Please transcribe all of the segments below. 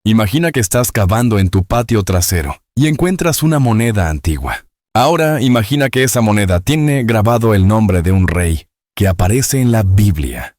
Imagina que estás cavando en tu patio trasero y encuentras una moneda antigua. Ahora imagina que esa moneda tiene grabado el nombre de un rey que aparece en la Biblia.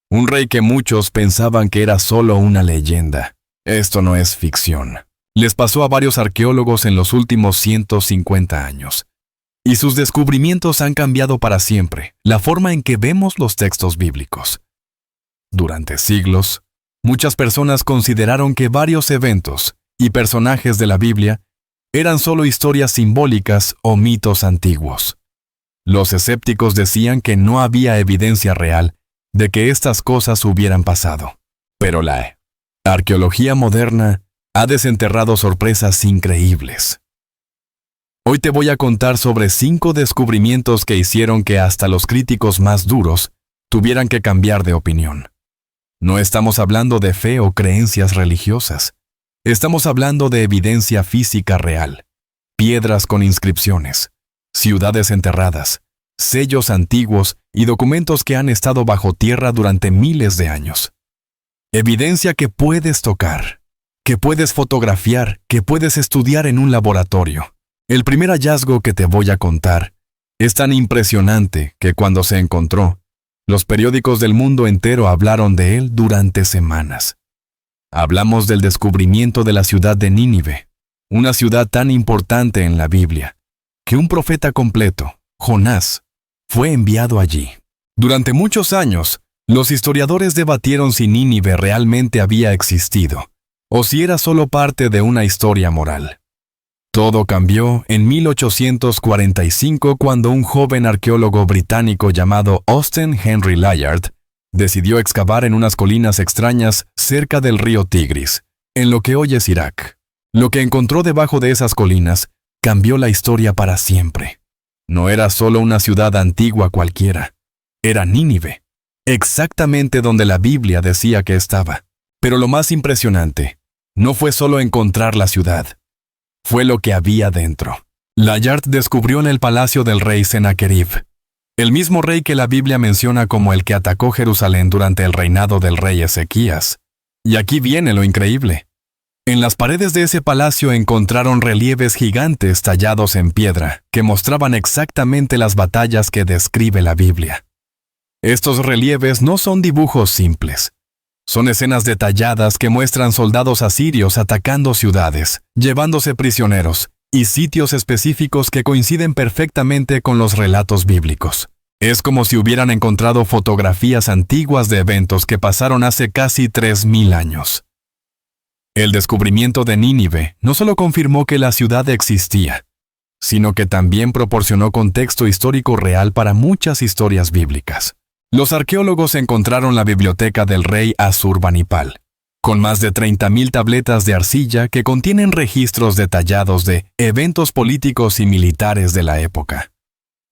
Un rey que muchos pensaban que era solo una leyenda. Esto no es ficción. Les pasó a varios arqueólogos en los últimos 150 años. Y sus descubrimientos han cambiado para siempre la forma en que vemos los textos bíblicos. Durante siglos, muchas personas consideraron que varios eventos y personajes de la Biblia eran solo historias simbólicas o mitos antiguos. Los escépticos decían que no había evidencia real de que estas cosas hubieran pasado. Pero la arqueología moderna ha desenterrado sorpresas increíbles. Hoy te voy a contar sobre 5 descubrimientos que hicieron que hasta los críticos más duros tuvieran que cambiar de opinión. No estamos hablando de fe o creencias religiosas. Estamos hablando de evidencia física real, piedras con inscripciones, ciudades enterradas, sellos antiguos y documentos que han estado bajo tierra durante miles de años. Evidencia que puedes tocar, que puedes fotografiar, que puedes estudiar en un laboratorio. El primer hallazgo que te voy a contar es tan impresionante que cuando se encontró, los periódicos del mundo entero hablaron de él durante semanas. Hablamos del descubrimiento de la ciudad de Nínive, una ciudad tan importante en la Biblia, que un profeta completo, Jonás, fue enviado allí. Durante muchos años, los historiadores debatieron si Nínive realmente había existido, o si era solo parte de una historia moral. Todo cambió en 1845 cuando un joven arqueólogo británico llamado Austen Henry Layard decidió excavar en unas colinas extrañas cerca del río Tigris, en lo que hoy es Irak. Lo que encontró debajo de esas colinas cambió la historia para siempre. No era solo una ciudad antigua cualquiera, era Nínive, exactamente donde la Biblia decía que estaba. Pero lo más impresionante no fue solo encontrar la ciudad, fue lo que había dentro. Layard descubrió en el palacio del rey Sennacherib, el mismo rey que la Biblia menciona como el que atacó Jerusalén durante el reinado del rey Ezequías. Y aquí viene lo increíble. En las paredes de ese palacio encontraron relieves gigantes tallados en piedra que mostraban exactamente las batallas que describe la Biblia. Estos relieves no son dibujos simples. Son escenas detalladas que muestran soldados asirios atacando ciudades, llevándose prisioneros, y sitios específicos que coinciden perfectamente con los relatos bíblicos. Es como si hubieran encontrado fotografías antiguas de eventos que pasaron hace casi 3000 años. El descubrimiento de Nínive no solo confirmó que la ciudad existía, sino que también proporcionó contexto histórico real para muchas historias bíblicas. Los arqueólogos encontraron la biblioteca del rey Asurbanipal, con más de 30.000 tabletas de arcilla que contienen registros detallados de eventos políticos y militares de la época.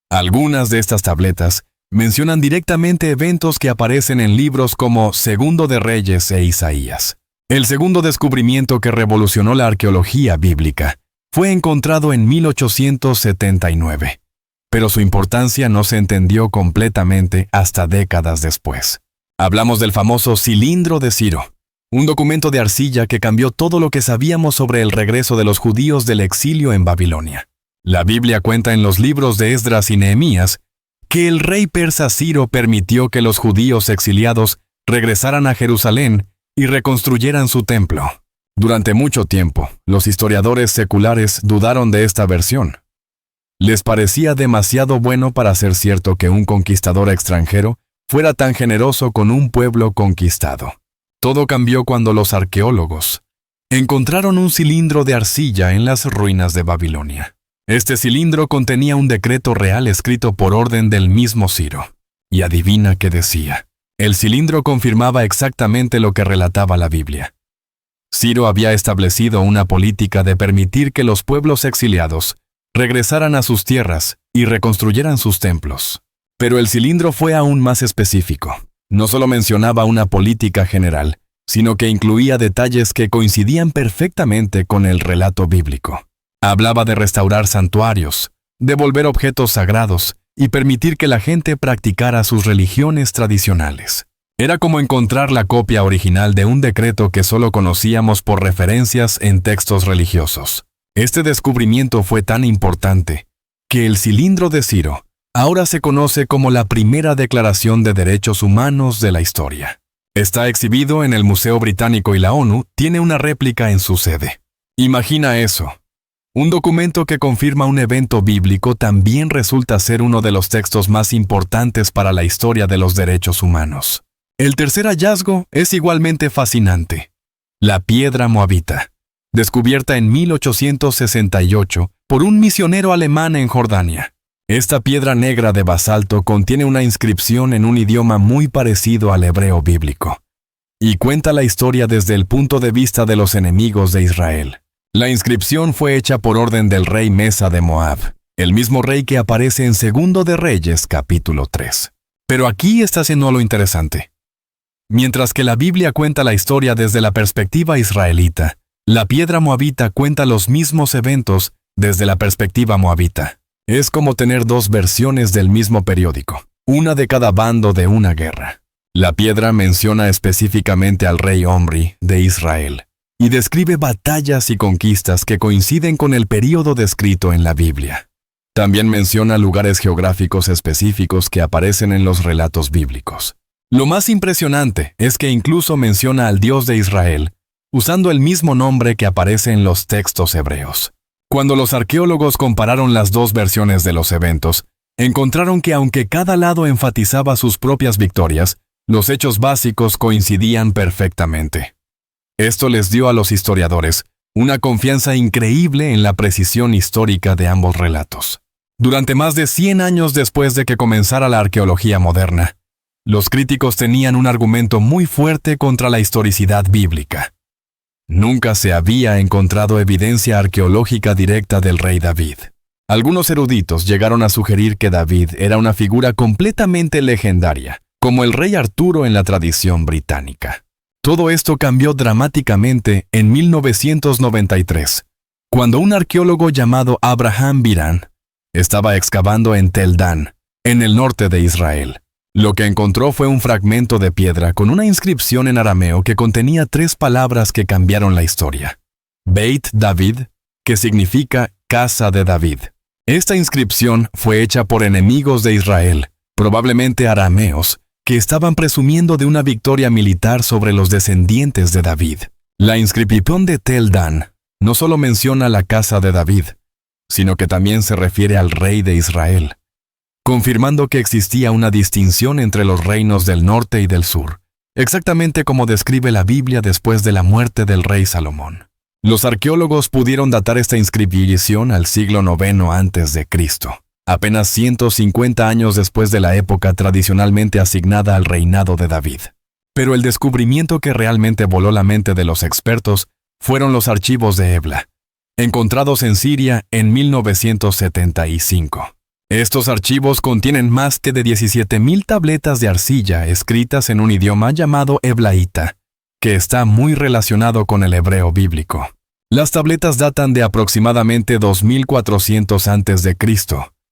Algunas de estas tabletas mencionan directamente eventos que aparecen en libros como Segundo de Reyes e Isaías. El segundo descubrimiento que revolucionó la arqueología bíblica fue encontrado en 1879. Pero su importancia no se entendió completamente hasta décadas después. Hablamos del famoso Cilindro de Ciro, un documento de arcilla que cambió todo lo que sabíamos sobre el regreso de los judíos del exilio en Babilonia. La Biblia cuenta en los libros de Esdras y Nehemías que el rey persa Ciro permitió que los judíos exiliados regresaran a Jerusalén y reconstruyeran su templo. Durante mucho tiempo, los historiadores seculares dudaron de esta versión. Les parecía demasiado bueno para ser cierto que un conquistador extranjero fuera tan generoso con un pueblo conquistado. Todo cambió cuando los arqueólogos encontraron un cilindro de arcilla en las ruinas de Babilonia. Este cilindro contenía un decreto real escrito por orden del mismo Ciro. Y adivina qué decía. El cilindro confirmaba exactamente lo que relataba la Biblia. Ciro había establecido una política de permitir que los pueblos exiliados regresaran a sus tierras y reconstruyeran sus templos. Pero el cilindro fue aún más específico. No solo mencionaba una política general, sino que incluía detalles que coincidían perfectamente con el relato bíblico. Hablaba de restaurar santuarios, devolver objetos sagrados y permitir que la gente practicara sus religiones tradicionales. Era como encontrar la copia original de un decreto que solo conocíamos por referencias en textos religiosos. Este descubrimiento fue tan importante que el cilindro de Ciro ahora se conoce como la primera declaración de derechos humanos de la historia. Está exhibido en el Museo Británico y la ONU tiene una réplica en su sede. Imagina eso. Un documento que confirma un evento bíblico también resulta ser uno de los textos más importantes para la historia de los derechos humanos. El tercer hallazgo es igualmente fascinante. La piedra moabita, descubierta en 1868 por un misionero alemán en Jordania. Esta piedra negra de basalto contiene una inscripción en un idioma muy parecido al hebreo bíblico, y cuenta la historia desde el punto de vista de los enemigos de Israel. La inscripción fue hecha por orden del rey Mesa de Moab, el mismo rey que aparece en Segundo de Reyes, capítulo 3. Pero aquí está siendo lo interesante. Mientras que la Biblia cuenta la historia desde la perspectiva israelita, la piedra moabita cuenta los mismos eventos desde la perspectiva moabita. Es como tener dos versiones del mismo periódico, una de cada bando de una guerra. La piedra menciona específicamente al rey Omri de Israel y describe batallas y conquistas que coinciden con el período descrito en la Biblia. También menciona lugares geográficos específicos que aparecen en los relatos bíblicos. Lo más impresionante es que incluso menciona al Dios de Israel, usando el mismo nombre que aparece en los textos hebreos. Cuando los arqueólogos compararon las dos versiones de los eventos, encontraron que aunque cada lado enfatizaba sus propias victorias, los hechos básicos coincidían perfectamente. Esto les dio a los historiadores una confianza increíble en la precisión histórica de ambos relatos. Durante más de 100 años después de que comenzara la arqueología moderna, los críticos tenían un argumento muy fuerte contra la historicidad bíblica. Nunca se había encontrado evidencia arqueológica directa del rey David. Algunos eruditos llegaron a sugerir que David era una figura completamente legendaria, como el rey Arturo en la tradición británica. Todo esto cambió dramáticamente en 1993, cuando un arqueólogo llamado Abraham Biran estaba excavando en Tel Dan, en el norte de Israel. Lo que encontró fue un fragmento de piedra con una inscripción en arameo que contenía 3 palabras que cambiaron la historia. Beit David, que significa casa de David. Esta inscripción fue hecha por enemigos de Israel, probablemente arameos, que estaban presumiendo de una victoria militar sobre los descendientes de David. La inscripción de Tel Dan no solo menciona la casa de David, sino que también se refiere al rey de Israel, confirmando que existía una distinción entre los reinos del norte y del sur, exactamente como describe la Biblia después de la muerte del rey Salomón. Los arqueólogos pudieron datar esta inscripción al siglo IX a.C., apenas 150 años después de la época tradicionalmente asignada al reinado de David. Pero el descubrimiento que realmente voló la mente de los expertos fueron los archivos de Ebla, encontrados en Siria en 1975. Estos archivos contienen más de 17,000 tabletas de arcilla escritas en un idioma llamado eblaíta, que está muy relacionado con el hebreo bíblico. Las tabletas datan de aproximadamente 2400 a.C.,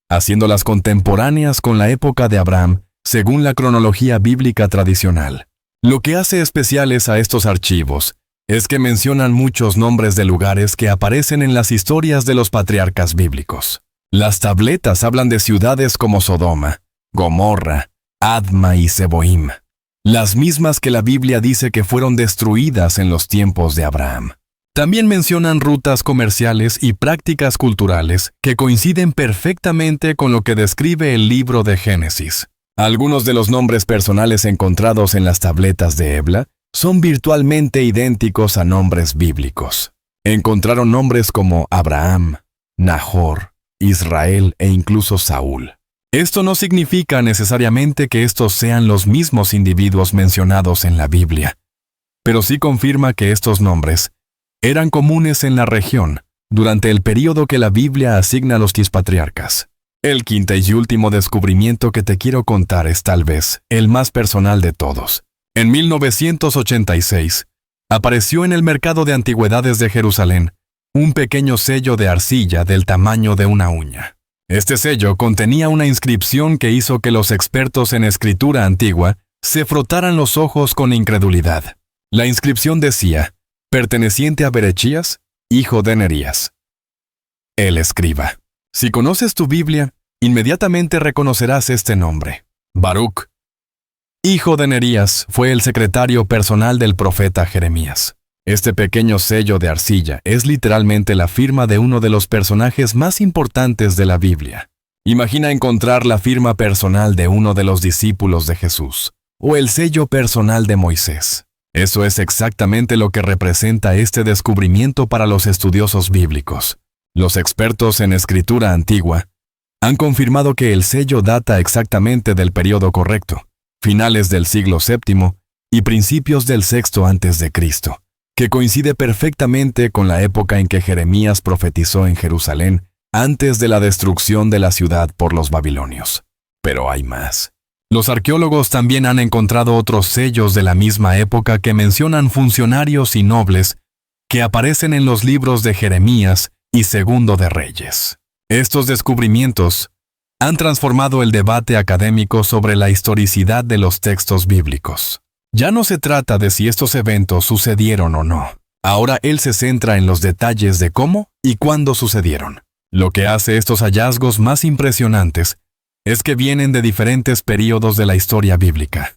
haciéndolas contemporáneas con la época de Abraham, según la cronología bíblica tradicional. Lo que hace especiales a estos archivos es que mencionan muchos nombres de lugares que aparecen en las historias de los patriarcas bíblicos. Las tabletas hablan de ciudades como Sodoma, Gomorra, Adma y Seboim, las mismas que la Biblia dice que fueron destruidas en los tiempos de Abraham. También mencionan rutas comerciales y prácticas culturales que coinciden perfectamente con lo que describe el libro de Génesis. Algunos de los nombres personales encontrados en las tabletas de Ebla son virtualmente idénticos a nombres bíblicos. Encontraron nombres como Abraham, Nahor, Israel e incluso Saúl. Esto no significa necesariamente que estos sean los mismos individuos mencionados en la Biblia, pero sí confirma que estos nombres eran comunes en la región durante el período que la Biblia asigna a los patriarcas. El quinto y último descubrimiento que te quiero contar es tal vez el más personal de todos. En 1986, apareció en el mercado de antigüedades de Jerusalén un pequeño sello de arcilla del tamaño de una uña. Este sello contenía una inscripción que hizo que los expertos en escritura antigua se frotaran los ojos con incredulidad. La inscripción decía, perteneciente a Berechías, hijo de Nerías. El escriba. Si conoces tu Biblia, inmediatamente reconocerás este nombre. Baruc, hijo de Nerías, fue el secretario personal del profeta Jeremías. Este pequeño sello de arcilla es literalmente la firma de uno de los personajes más importantes de la Biblia. Imagina encontrar la firma personal de uno de los discípulos de Jesús, o el sello personal de Moisés. Eso es exactamente lo que representa este descubrimiento para los estudiosos bíblicos. Los expertos en escritura antigua han confirmado que el sello data exactamente del período correcto, finales del siglo VII y principios del VI a.C., que coincide perfectamente con la época en que Jeremías profetizó en Jerusalén antes de la destrucción de la ciudad por los babilonios. Pero hay más. Los arqueólogos también han encontrado otros sellos de la misma época que mencionan funcionarios y nobles que aparecen en los libros de Jeremías y Segundo de Reyes. Estos descubrimientos han transformado el debate académico sobre la historicidad de los textos bíblicos. Ya no se trata de si estos eventos sucedieron o no. Ahora él se centra en los detalles de cómo y cuándo sucedieron. Lo que hace estos hallazgos más impresionantes es que vienen de diferentes períodos de la historia bíblica.